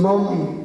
Mom.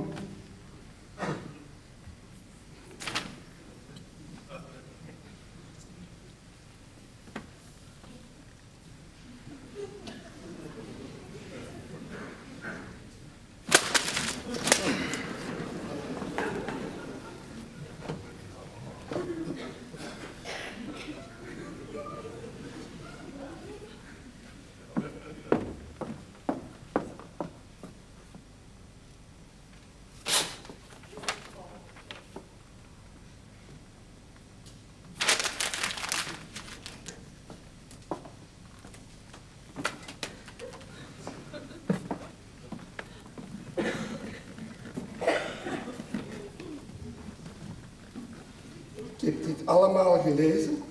Ik heb dit allemaal gelezen.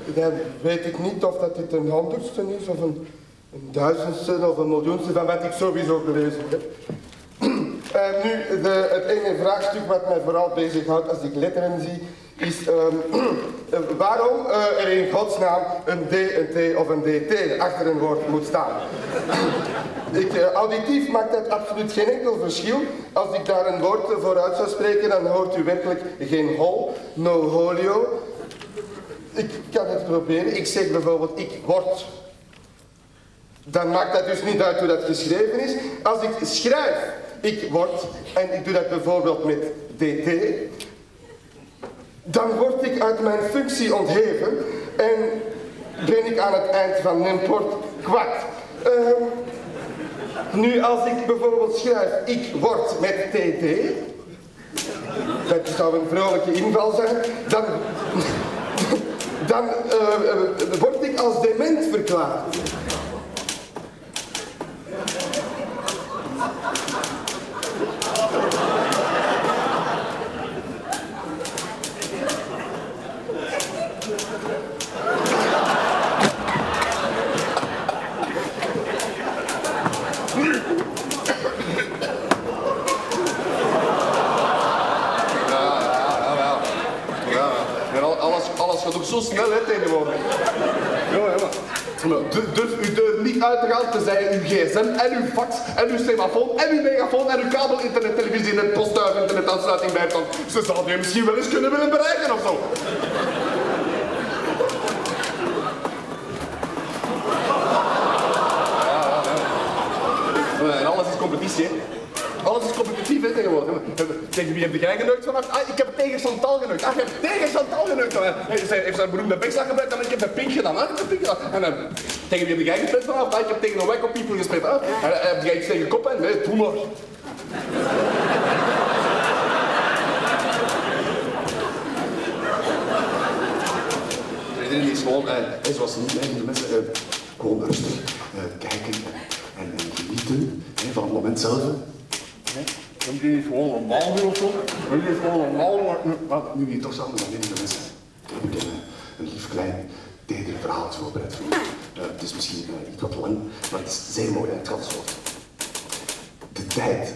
Dan weet ik niet of dat dit een honderdste is, of een duizendste, of een miljoenste van wat ik sowieso gelezen heb. Nu, het ene vraagstuk wat mij vooral bezighoudt als ik letteren zie, is waarom er in godsnaam een D, een T of een DT achter een woord moet staan. Auditief maakt dat absoluut geen enkel verschil. Als ik daar een woord vooruit zou spreken, dan hoort u werkelijk geen hol, no holio. Ik kan het proberen. Ik zeg bijvoorbeeld, ik word. Dan maakt dat dus niet uit hoe dat geschreven is. Als ik schrijf, ik word, en ik doe dat bijvoorbeeld met DT, dan word ik uit mijn functie ontheven en ben ik aan het eind van n'importe quoi. Nu, als ik bijvoorbeeld schrijf, ik word met TT, dat zou een vrolijke inval zijn, dan word ik als dement verklaard. Alles gaat ook zo snel, hè, tegenwoordig. Ja. Durf u deur niet uit te gaan, tenzij uw gsm en uw fax en uw semafoon en uw megafoon en uw kabel, internet, televisie en postduif, internetaansluiting bij van. Ze zouden je misschien wel eens kunnen willen bereiken of zo. En alles is competitie, hè. Alles is competitief, hè, tegenwoordig. Tegen wie heb jij geneukt vannacht? Ah, ik heb tegen Chantal geneukt. Ah, je hebt tegen Chantal geneukt. Hij heeft zijn beroemde bekslag gebruikt en ik heb de Pink gedaan. Ik heb de Pink gedaan. En tegen wie heb jij gespeeld vannacht? Ah, ik heb tegen een Wacko People gespeeld. Ah, heb jij iets tegen Koppen? Nee, doe maar. Iedereen is gewoon, zoals niet, de mensen, gewoon rustig kijken en genieten van het moment zelf. Heb je niet gewoon normaal doen of zo? Heb je gewoon normaal doen? Nu je toch samen dan de mensen. Ik heb een lief klein, teder verhaal voorbereid voor u. Het is misschien iets wat lang, maar het is zeer mooi en het gaat zo. De tijd